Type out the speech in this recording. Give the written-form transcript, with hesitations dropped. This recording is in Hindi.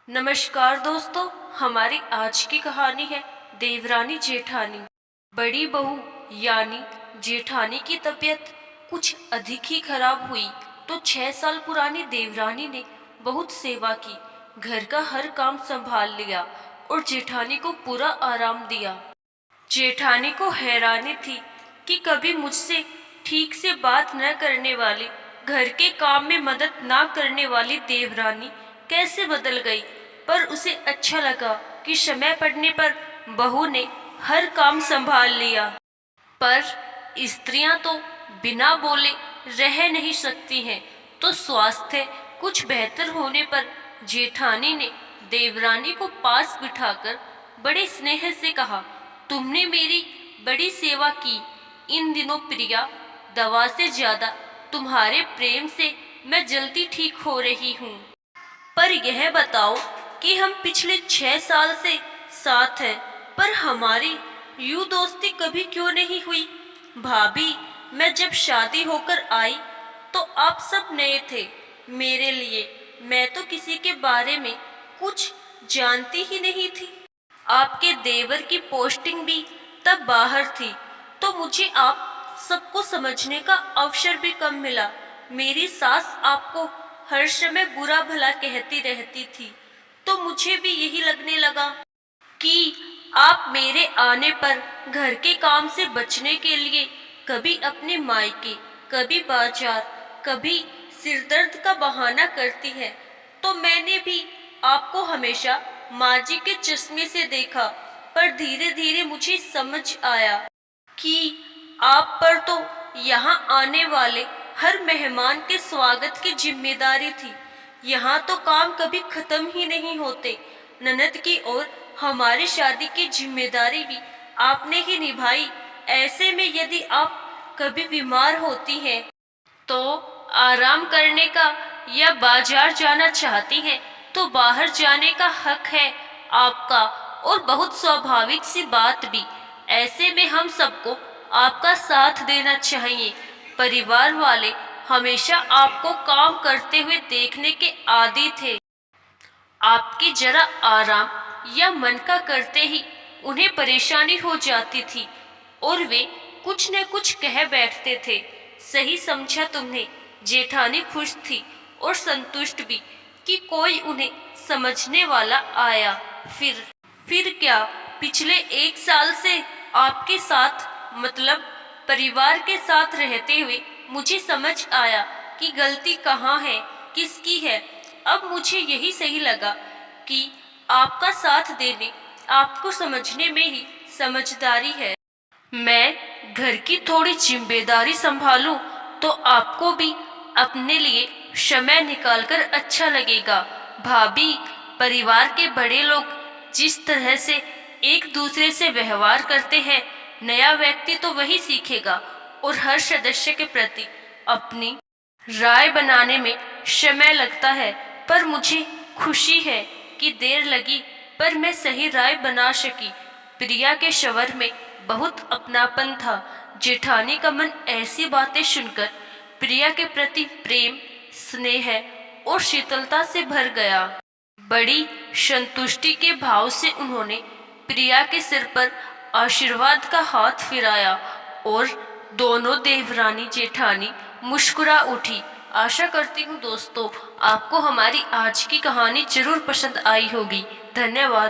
नमस्कार दोस्तों, हमारी आज की कहानी है देवरानी जेठानी। बड़ी बहू यानी जेठानी की तबीयत कुछ अधिक ही खराब हुई तो 6 साल पुरानी देवरानी ने बहुत सेवा की, घर का हर काम संभाल लिया और जेठानी को पूरा आराम दिया। जेठानी को हैरानी थी कि कभी मुझसे ठीक से बात न करने वाली, घर के काम में मदद ना करने वाली देवरानी कैसे बदल गई। पर उसे अच्छा लगा कि समय पड़ने पर बहू ने हर काम संभाल लिया। पर स्त्रियां तो बिना बोले रह नहीं सकती हैं, तो स्वास्थ्य कुछ बेहतर होने पर जेठानी ने देवरानी को पास बिठाकर बड़े स्नेह से कहा, तुमने मेरी बड़ी सेवा की। इन दिनों प्रिया, दवा से ज्यादा तुम्हारे प्रेम से मैं जल्दी ठीक हो रही हूँ। पर यह बताओ कि हम पिछले 6 साल से साथ हैं, पर हमारी यूं दोस्ती कभी क्यों नहीं हुई। भाभी, मैं जब शादी होकर आई तो आप सब नए थे मेरे लिए। मैं तो किसी के बारे में कुछ जानती ही नहीं थी। आपके देवर की पोस्टिंग भी तब बाहर थी, तो मुझे आप सबको समझने का अवसर भी कम मिला। मेरी सास आपको हर समय बुरा भला कहती रहती थी, तो मुझे भी यही लगने लगा कि आप मेरे आने पर घर के काम से बचने के लिए कभी अपने मायके, कभी बाजार, कभी सिरदर्द का बहाना करती है। तो मैंने भी आपको हमेशा माँ जी के चश्मे से देखा, पर धीरे धीरे मुझे समझ आया कि आप पर तो यहाँ आने वाले हर मेहमान के स्वागत की जिम्मेदारी थी। यहाँ तो काम कभी खत्म ही नहीं होते। ननद की और हमारी शादी की जिम्मेदारी भी आपने ही निभाई। ऐसे में यदि आप कभी बीमार होती हैं तो आराम करने का या बाजार जाना चाहती हैं तो बाहर जाने का हक है आपका, और बहुत स्वाभाविक सी बात भी। ऐसे में हम सबको आपका साथ देना चाहिए। परिवार वाले हमेशा आपको काम करते हुए देखने के आदी थे। आपकी जरा आराम या मन का करते ही उन्हें परेशानी हो जाती थी और वे कुछ न कुछ कह बैठते थे। सही समझा तुमने। जेठानी खुश थी और संतुष्ट भी कि कोई उन्हें समझने वाला आया। फिर क्या, पिछले 1 साल से आपके साथ, मतलब परिवार के साथ रहते हुए मुझे समझ आया कि गलती कहाँ है, किसकी है। अब मुझे यही सही लगा कि आपका साथ देने, आपको समझने में ही समझदारी है। मैं घर की थोड़ी जिम्मेदारी संभालूं तो आपको भी अपने लिए समय निकालकर अच्छा लगेगा। भाभी, परिवार के बड़े लोग जिस तरह से एक दूसरे से व्यवहार करते हैं, नया व्यक्ति तो वही सीखेगा और हर सदस्य के प्रति अपनी राय बनाने में समय लगता है। पर मुझे खुशी है कि देर लगी पर मैं सही राय बना सकी। प्रिया के शवर में बहुत अपनापन था। जेठानी का मन ऐसी बातें सुनकर प्रिया के प्रति प्रेम, स्नेह और शीतलता से भर गया। बड़ी संतुष्टि के भाव से उन्होंने प्रिया के सिर पर आशीर्वाद का हाथ फिराया और दोनों देवरानी जेठानी मुस्कुरा उठी। आशा करती हूँ दोस्तों, आपको हमारी आज की कहानी जरूर पसंद आई होगी। धन्यवाद।